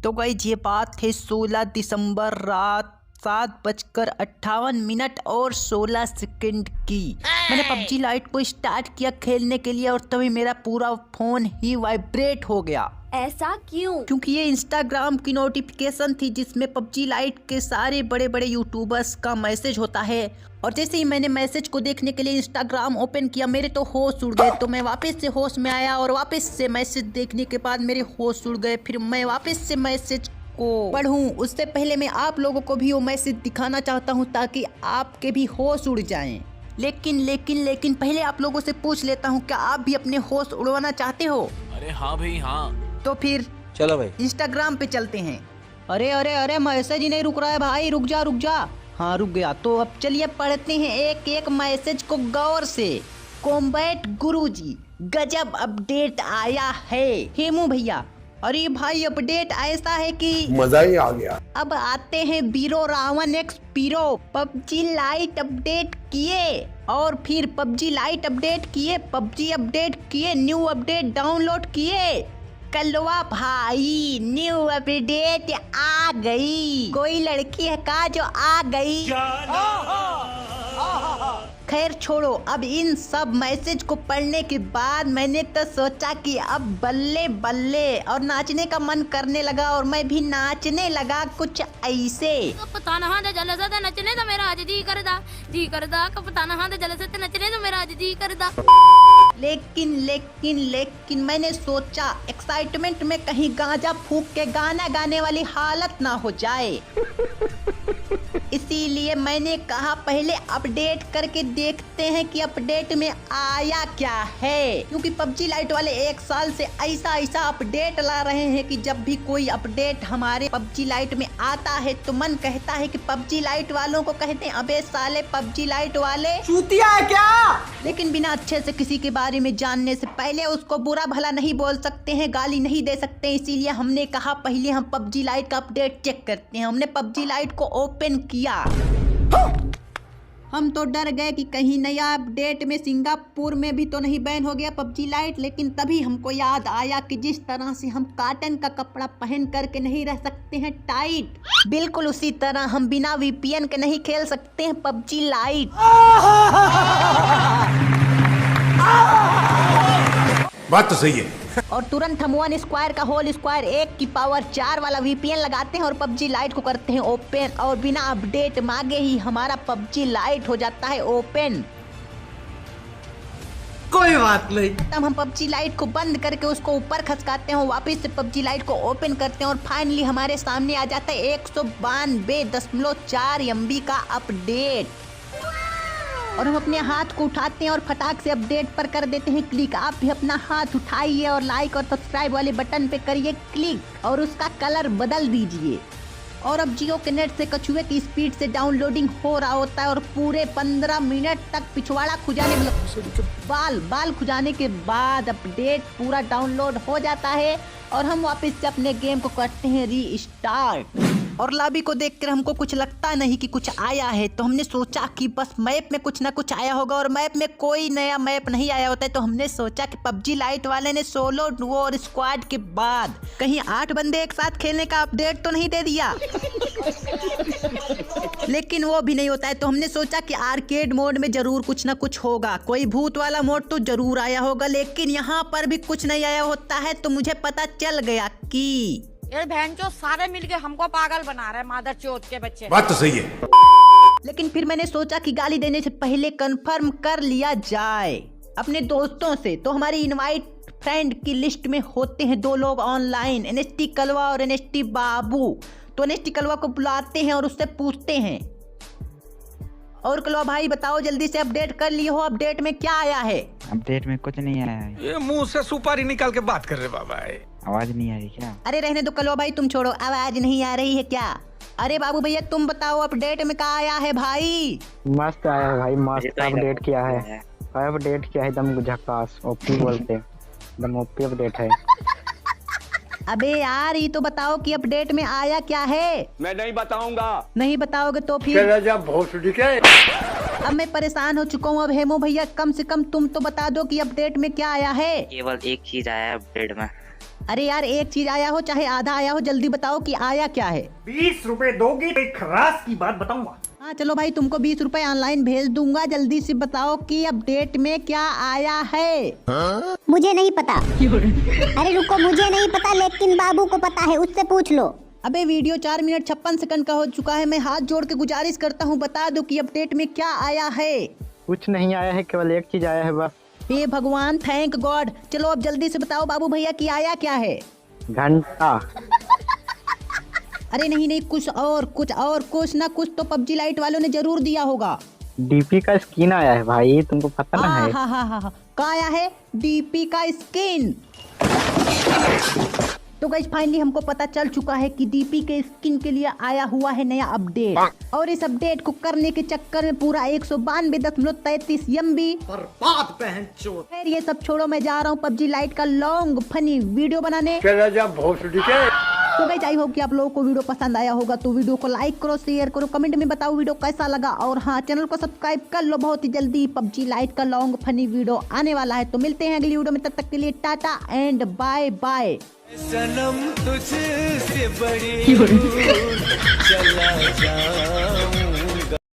तो गाइस ये बात है 16 दिसंबर रात 7:58 और 16 सेकंड की। मैंने पबजी लाइट को स्टार्ट किया खेलने के लिए और तभी मेरा पूरा फोन ही वाइब्रेट हो गया। ऐसा क्यों? क्योंकि ये इंस्टाग्राम की नोटिफिकेशन थी जिसमें पबजी लाइट के सारे बड़े बड़े यूट्यूबर्स का मैसेज होता है। और जैसे ही मैंने मैसेज को देखने के लिए इंस्टाग्राम ओपन किया मेरे तो होश उड़ गए। तो मैं वापस से होश में आया और वापस से मैसेज देखने के बाद मेरे होश उड़ गए। फिर मैं वापस से मैसेज को पढ़ूं उससे पहले मैं आप लोगों को भी वो मैसेज दिखाना चाहता हूं ताकि आपके भी होश उड़ जाएं। लेकिन पहले आप लोगों से पूछ लेता हूं, क्या आप भी अपने होश उड़वाना चाहते हो? अरे हाँ भाई हाँ। तो फिर चलो भाई इंस्टाग्राम पे चलते हैं। अरे मैसेज ही नहीं रुक रहा है भाई, रुक जा। हाँ रुक गया। तो अब चलिए पढ़ते हैं एक एक मैसेज को गौर से। कॉम्बैट गुरुजी गजब अपडेट आया है। हेमू भैया, अरे भाई अपडेट ऐसा है कि मजा ही आ गया। अब आते हैं बीरो रावण एक्स पीरो। पबजी लाइट अपडेट किए और फिर पबजी लाइट अपडेट किए, पबजी अपडेट किए, न्यू अपडेट डाउनलोड किए। कलवा भाई न्यू अपडेट आ गई। कोई लड़की है का जो आ गई? खैर छोड़ो, अब इन सब मैसेज को पढ़ने के बाद मैंने तो सोचा कि अब बल्ले बल्ले और नाचने का मन करने लगा और मैं भी नाचने लगा कुछ ऐसे। कपताना हां जलसे ते नचने तो मेरा आज जी करदा कपताना हां जलसे ते नचने तो मेरा आज जी करदा। लेकिन मैंने सोचा एक्साइटमेंट में कहीं गांजा फूंक के गाना गाने वाली हालत ना हो जाए। इसीलिए मैंने कहा पहले अपडेट करके देखते हैं कि अपडेट में आया क्या है। क्योंकि पबजी लाइट वाले एक साल से ऐसा अपडेट ला रहे हैं कि जब भी कोई अपडेट हमारे पबजी लाइट में आता है तो मन कहता है कि पबजी लाइट वालों को कहते हैं अबे साले पबजी लाइट वाले चूतिया है क्या? लेकिन बिना अच्छे से किसी के बारे में जानने से पहले उसको बुरा भला नहीं बोल सकते हैं, गाली नहीं दे सकते। इसीलिए हमने कहा पहले हम पबजी लाइट का अपडेट चेक करते हैं। हमने पबजी लाइट को ओपन किया। हम तो डर गए कि कहीं नया अपडेट में सिंगापुर में भी तो नहीं बैन हो गया पबजी लाइट। लेकिन तभी हमको याद आया कि जिस तरह से हम कॉटन का कपड़ा पहन करके नहीं रह सकते हैं टाइट, बिल्कुल उसी तरह हम बिना वीपीएन के नहीं खेल सकते हैं पबजी लाइट। बात तो सही है। और तुरंत हम 1 स्क्वायर का होल स्क्वायर 1 की पावर 4 वाला वीपीएन लगाते हैं और पबजी लाइट को करते हैं ओपन। और बिना अपडेट मांगे ही हमारा पबजी लाइट हो जाता है ओपन। कोई बात नहीं। तब हम पबजी लाइट को बंद करके उसको ऊपर खसकाते हैं, वापस से पबजी लाइट को ओपन करते हैं और फाइनली हमारे सामने आ जाता है 192.4 MB का अपडेट। और हम अपने हाथ को उठाते हैं और फटाक से अपडेट पर कर देते हैं क्लिक। आप भी अपना हाथ उठाइए और लाइक और सब्सक्राइब वाले बटन पे करिए क्लिक और उसका कलर बदल दीजिए। और अब जियो के नेट से कछुए की स्पीड से डाउनलोडिंग हो रहा होता है और पूरे 15 मिनट तक पिछवाड़ा खुजाने बाल खुजाने के बाद अपडेट पूरा डाउनलोड हो जाता है और हम वापस से अपने गेम को करते हैं रीस्टार्ट। और लॉबी को देखकर हमको कुछ लगता नहीं कि कुछ आया है, तो हमने सोचा कि बस मैप में कुछ ना कुछ आया होगा और मैप में कोई नया मैप नहीं आया होता है। तो हमने सोचा कि पबजी लाइट वाले ने सोलो डुओ और स्क्वाड के बाद कहीं 8 बंदे एक साथ खेलने का अपडेट तो नहीं दे दिया। लेकिन वो भी नहीं होता है। तो हमने सोचा कि आर्केड मोड में जरूर कुछ ना कुछ होगा, कोई भूत वाला मोड तो जरूर आया होगा। लेकिन यहाँ पर भी कुछ नहीं आया होता है। तो मुझे पता चल गया कि ये बहनचोद सारे मिलके हमको पागल बना रहे हैं, मादर चोद के बच्चे। बात तो सही है। लेकिन फिर मैंने सोचा कि गाली देने से पहले कंफर्म कर लिया जाए अपने दोस्तों से। तो हमारी इनवाइट फ्रेंड की लिस्ट में होते हैं 2 लोग ऑनलाइन, NST कलवा और NST बाबू। तो NST कलवा को बुलाते हैं और उससे पूछते हैं, और कलवा भाई बताओ जल्दी से अपडेट कर लिए हो, अपडेट में क्या आया है? अपडेट में कुछ नहीं आया है। ये मुंह से सुपारी निकाल के बात कर रहे बाबा। आवाज नहीं आ रही क्या? अरे रहने दो कलवा भाई, तुम छोड़ो, आवाज नहीं आ रही है क्या? अरे बाबू भैया तुम बताओ अपडेट में क्या आया है भाई? मस्त आया है भाई, मस्त अपडेट किया है। अपडेट किया है एकदम झकास, ओपी बोलते एकदम ओपी अपडेट है। अबे यार ये तो बताओ कि अपडेट में आया क्या है? मैं नहीं बताऊंगा। नहीं बताओगे तो फिर अब मैं परेशान हो चुका हूँ। अब हेमो भैया कम से कम तुम तो बता दो कि अपडेट में क्या आया है? केवल एक चीज आया है अपडेट में। अरे यार एक चीज आया हो चाहे आधा आया हो, जल्दी बताओ कि आया क्या है। 20 रुपए दोगे तो एक खरास की बात बताऊंगा। हाँ चलो भाई, तुमको 20 रुपए ऑनलाइन भेज दूंगा। जल्दी से बताओ कि अपडेट में क्या आया है। मुझे नहीं पता। अरे रुको, मुझे नहीं पता लेकिन बाबू को पता है, उससे पूछ लो। अबे वीडियो 4 मिनट 56 सेकंड का हो चुका है। मैं हाथ जोड़ के गुजारिश करता हूँ, बता दो कि अपडेट में क्या आया है। कुछ नहीं आया है, केवल एक चीज आया है बस। हे भगवान, थैंक गॉड। चलो अब जल्दी से बताओ बाबू भैया कि आया क्या है। घंटा। अरे नहीं, कुछ ना कुछ तो पबजी लाइट वालों ने जरूर दिया होगा। डीपी का स्किन आया है भाई, तुमको पता ना है? हाँ, क्या आया है? डीपी का स्किन। तो गाइस फाइनली हमको पता चल चुका है कि डीपी के स्किन के लिए आया हुआ है नया अपडेट, और इस अपडेट को करने के चक्कर में पूरा 192.33 MB बर्बाद पहन चोर। फिर ये सब छोड़ो, मैं जा रहा हूँ पबजी लाइट का लॉन्ग फनी वीडियो बनाने। तो गाइस आई होप कि आप लोगों को वीडियो पसंद आया होगा, तो वीडियो को लाइक करो, शेयर करो, कमेंट में बताओ वीडियो कैसा लगा, और हाँ चैनल को सब्सक्राइब कर लो। बहुत ही जल्दी पबजी लाइट का लॉन्ग फनी वीडियो आने वाला है। तो मिलते हैं अगली वीडियो में, तब तक के लिए टाटा एंड बाय बाय। सनम तुझसे बड़ी दूर चला जाऊं।